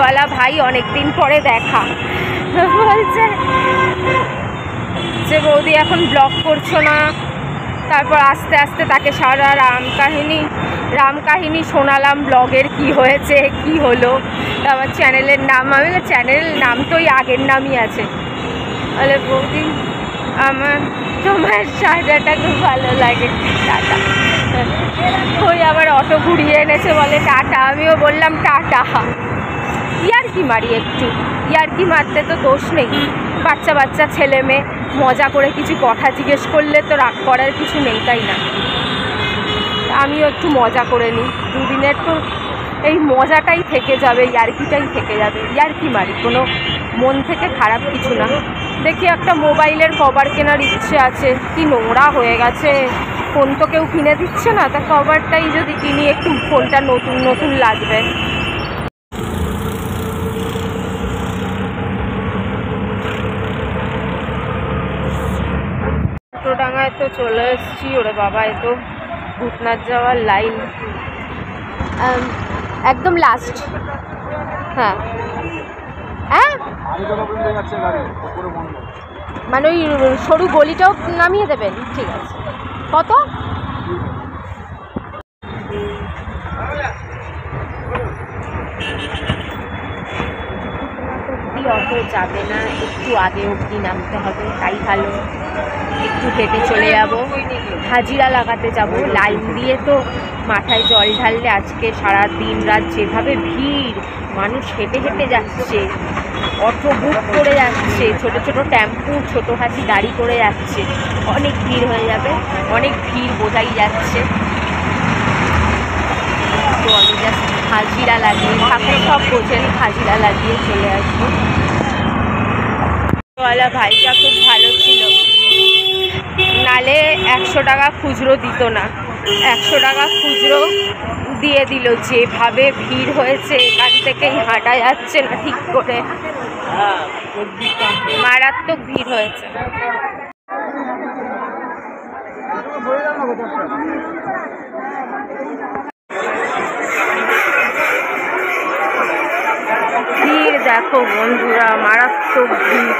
টোটোওয়ালা ভাই অনেক দিন পরে দেখা, বলছে যে বৌদি এখন ব্লগ করছো না? তারপর আস্তে আস্তে তাকে সারা রামকাহিনী শোনালাম, ব্লগের কি হয়েছে কি হলো, আমার চ্যানেলের নাম, আমি চ্যানেলের নাম তো ওই আগের নামই আছে। বলে বৌদি তোমার সাজাটা খুব ভালো লাগে, টাটা। ওই আবার অটো ঘুরিয়ে এনেছে, বলে টাটা। আমিও বললাম টাটা। ইয়ার্কি মারি একটু, ইয়ার্কি মারতে তো দোষ নেই, বাচ্চা বাচ্চা ছেলে মেয়ে, মজা করে কিছু কথা জিজ্ঞেস করলে তো রাগ করার কিছু নেই, তাই না? আমিও একটু মজা করে নিই, দুদিনের তো এই মজাটাই থেকে যাবে, ইয়ার্কিটাই থেকে যাবে, ইয়ার্কি মারি, কোনো মন থেকে খারাপ কিছু না। দেখি একটা মোবাইলের কভার কেনার ইচ্ছে আছে, কি নোংরা হয়ে গেছে, ফোন তো কেউ কিনে দিচ্ছে না, তা কভারটাই যদি কিনি একটু ফোনটা নতুন নতুন লাগবে। ডাঙায় তো চলে এসেছি। ওরে বাবা, এ তো ভূতনাথ যাওয়ার লাইন, একদম লাস্ট। হ্যাঁ হ্যাঁ, মানে ওই সরু গলিটাও নামিয়ে দেবেন? ঠিক আছে। কত? অটো যাবে না, একটু আগে অবধি নামতে হবে, তাই ভালো। একটু হেঁটে চলে যাব, হাজিরা লাগাতে যাব, লাইন দিয়ে তো মাথায় জল ঢাললে আজকে সারা দিন রাত যেভাবে ভিড়, মানুষ হেঁটে হেঁটে যাচ্ছে, অটো বুক করে যাচ্ছে, ছোট ছোট টেম্পু, ছোট হাতি গাড়ি করে যাচ্ছে, অনেক ভিড় হয়ে যাবে, অনেক ভিড় বোঝাই যাচ্ছে। তো আমি জাস্ট হাজিরা লাগিয়ে, ঠাকুর সব বোঝেন, হাজিরা লাগিয়ে চলে আসবো। ওয়ালা ভাইটা খুব ভালো ছিল, নালে 100 টাকা খুচরো দিত না, 100 টাকা খুচরো দিয়ে দিল। যেভাবে ভিড় হয়েছে, এখান থেকেই হাঁটা যাচ্ছে না ঠিক করে, মারাত্মক ভিড় হয়েছে। ভিড় দেখো বন্ধুরা, মারাত্মক ভিড়।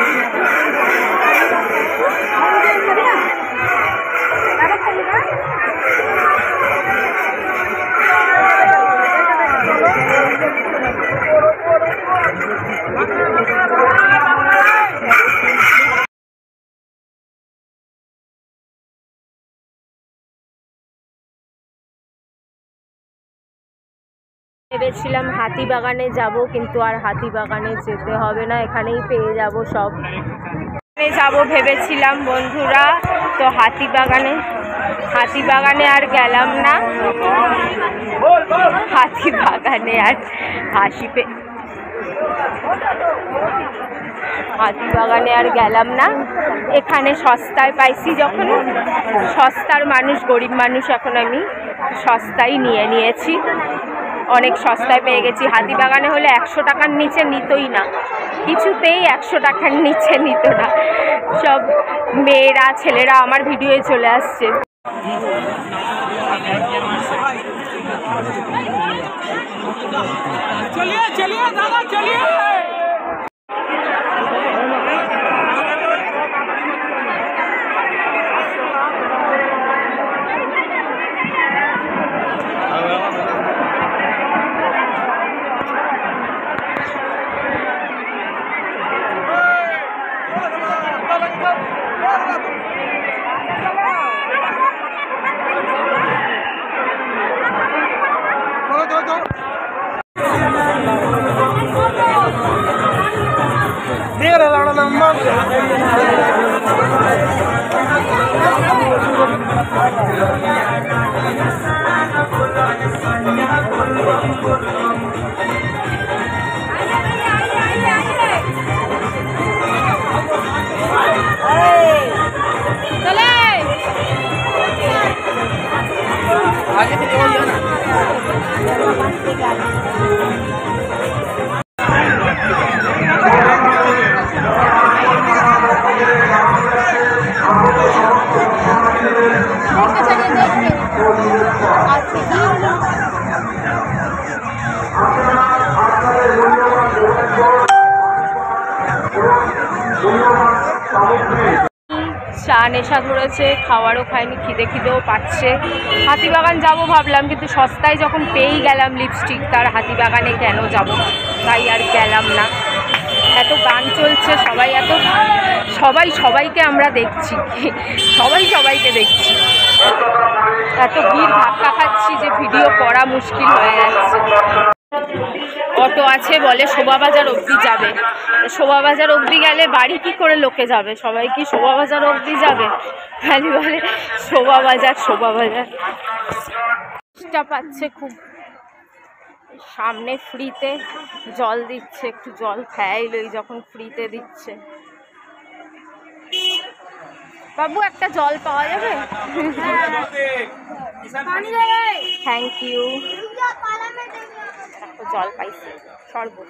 ভেবেছিলাম হাতিবাগানে যাব, কিন্তু আর হাতিবাগানে যেতে হবে না, এখানেই পেয়ে যাব সব। যাব ভেবেছিলাম বন্ধুরা, তো হাতিবাগানে আর গেলাম না, হাতিবাগানে আর হাতিবাগানে আর গেলাম না। এখানে সস্তায় পাইছি, যখন সস্তার মানুষ, গরিব মানুষ, এখন আমি সস্তায় নিয়েছি, অনেক সস্তায় পেয়ে গেছি। হাতিবাগানে হলে 100 টাকার নিচে নিতই না, কিছুতেই 100 টাকার নিচে নিত না। সব মেয়েরা ছেলেরা আমার ভিডিওয়ে চলে আসছে। চলিয়ে চলিয়ে দাদা চলিয়ে। आगे से बोल जाना। চা নেশা ধরেছে, খাওয়ারও খাইনি, খিদেও পাচ্ছে। হাতিবাগান যাব ভাবলাম, কিন্তু সস্তায় যখন পেয়েই গেলাম লিপস্টিক, তার হাতিবাগানে কেন যাব, তাই আর গেলাম না। এত গান চলছে, সবাই সবাইকে আমরা দেখছি, সবাইকে দেখছি। এত ভিড়, ধাক্কা খাচ্ছি যে ভিডিও করা মুশকিল হয়ে যাচ্ছে। অটো আছে বলে শোভাবাজার অবধি যাবে। শোভাবাজার অবধি গেলে বাড়ি কি করে লোকে যাবে? সবাই কি শোভাবাজার অবধি যাবে? খালি বলে শোভাবাজার। চেষ্টা পাচ্ছে খুব। সামনে ফ্রিতে জল দিচ্ছে, একটু জল খাইলই যখন ফ্রিতে দিচ্ছে। বাবু একটা জল পাওয়া যাবে? Thank you. জল পাইছি, শরবত।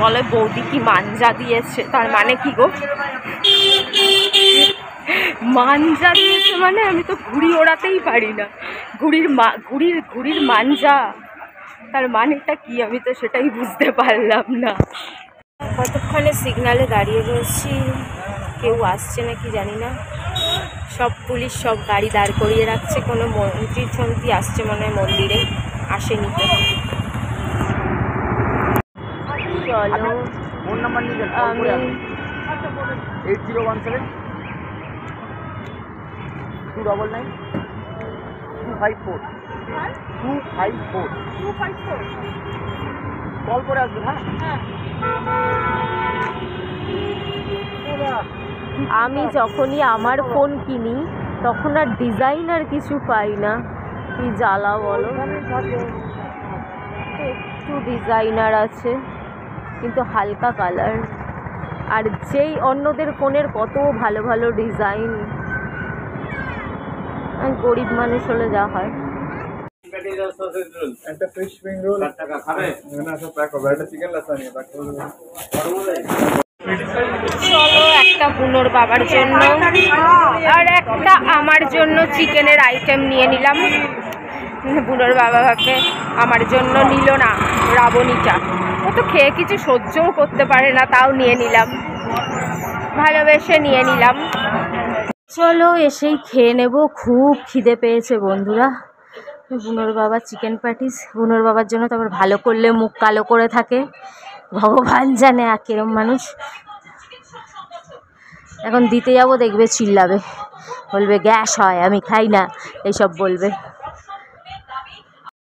বলে বৌদি কি মাঞ্জা দিয়েছে, তার মানে কি গো? মাঞ্জা দিয়েছে মানে আমি তো ঘুড়ি ওড়াতেই পারি না। ঘুড়ির মাঞ্জা, তার মানেটা কি আমি তো সেটাই বুঝতে পারলাম না। কতক্ষণে সিগনালে দাঁড়িয়ে রয়েছি, কেউ আসছে নাকি জানি না। সব পুলিশ সব গাড়ি দাঁড় করিয়ে রাখছে, কোনো মন্ত্রী আসছে মনে হয় মন্দিরে, আসেনি তো। চলো ফোন নাম্বার নিয়ে যান, আমি 8017 299 254 কল করে আসবেন। হ্যাঁ, আমি যখনই আমার ফোন কিনি তখন আর ডিজাইনার কিছু পাই না, কি জ্বালা বলো। একটু ডিজাইনার আছে কিন্তু হালকা কালার, আর যেই অন্যদের ফোনের কত ভালো ভালো ডিজাইন। গরিব মানুষ হলে যা হয়। একটা ফিশ স্প্রিং রোল 4 টাকা খাবে না? সব প্যাক হবে। একটা চিকেন লাসানি প্যাক করে দেবেন। চলো একটা বুনোর বাবার জন্য আর একটা আমার জন্য চিকেনের আইটেম নিয়ে নিলাম। বুনোর বাবা ভাবে আমার জন্য নিল না রাবণীটা, ও তো খেয়ে কিছু সহ্যও করতে পারে না, তাও নিয়ে নিলাম, ভালোবেসে নিয়ে নিলাম। চলো এসেই খেয়ে নেব, খুব খিদে পেয়েছে বন্ধুরা। বুনোর বাবা চিকেন প্যাটিস, বুনোর বাবার জন্য তো আবার ভালো করলে মুখ কালো করে থাকে, ভগবান জানে আর কিরম মানুষ। এখন দিতে যাবো, দেখবে চিল্লাবে, বলবে গ্যাস হয়, আমি খাই না, এইসব বলবে।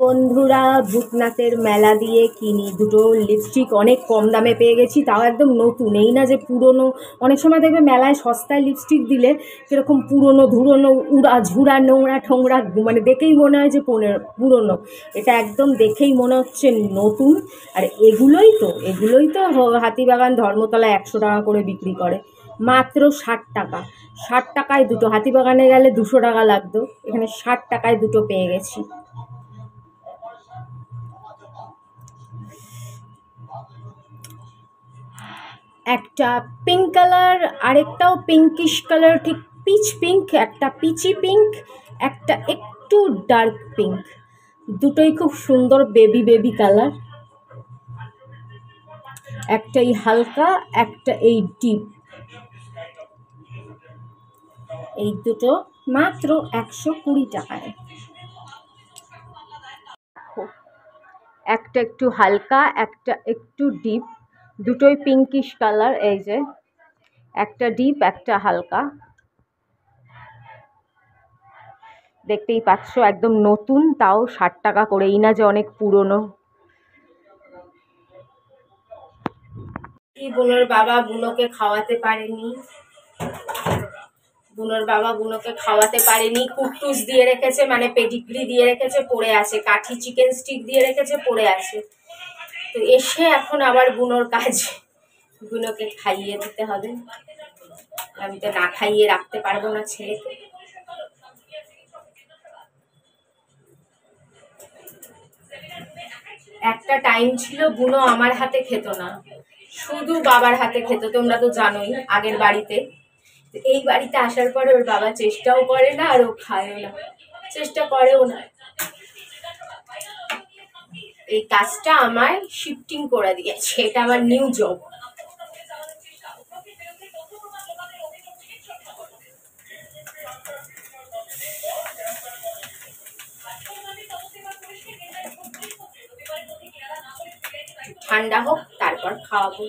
বন্ধুরা ভূতনাথের মেলা দিয়ে কিনি দুটো লিপস্টিক, অনেক কম দামে পেয়ে গেছি, তাও একদম নতুন, এই না যে পুরনো। অনেক সময় দেখবে মেলায় সস্তায় লিপস্টিক দিলে কীরকম পুরনো ধুরনো ঝুড়া নোংরা ঠোংরা, মানে দেখেই মনে হয় যে পুরনো। এটা একদম দেখেই মনে হচ্ছে নতুন। আর এগুলোই তো হাতিবাগান ধর্মতলা 100 টাকা করে বিক্রি করে, মাত্র 60 টাকা। 60 টাকায় দুটো, হাতিবাগানে গেলে 200 টাকা লাগতো, এখানে 60 টাকায় দুটো পেয়ে গেছি। একটা পিঙ্ক কালার, আরেকটাও পিঙ্কিশ কালার, ঠিক পিচ পিঙ্ক, একটা পিচি পিঙ্ক, একটা একটু ডার্ক পিঙ্ক, দুটোই খুব সুন্দর বেবি কালার। একটা এই হালকা, একটা এই ডিপ, এই দুটো মাত্র 120 টাকায়। একটা একটু হালকা, একটা একটু ডিপ, দুটোই পিঙ্কিশ কালার। এই যে একটা ডিপ একটা হালকা, দেখতেই পাচ্ছ একদম নতুন, তাও 60 টাকা করে, এই না যে অনেক পুরনো। বুনোর বাবা বুনোকে খাওয়াতে পারেনি, কুট্টুস দিয়ে রেখেছে, মানে পেডিগ্রি দিয়ে রেখেছে, পড়ে আছে, কাঠি চিকেন স্টিক দিয়ে রেখেছে, পড়ে আছে। তো এসে এখন আবার বুনোর কাজ, বুনোকে খাইয়ে দিতে হবে, আমি তো না খাইয়ে রাখতে পারবো না ছেলেকে। একটা টাইম ছিল বুনো আমার হাতে খেত না, শুধু বাবার হাতে খেত, তোমরা তো জানোই আগের বাড়িতে। এই বাড়িতে আসার পরে ওর বাবা চেষ্টাও করে না আর ও খায়ও না, চেষ্টা করেও না। এই কাজটা আমায় শিফটিং করে দিয়েছে, এটা আমার নিউ জব। ঠান্ডা হোক তারপর খাওয়াবো।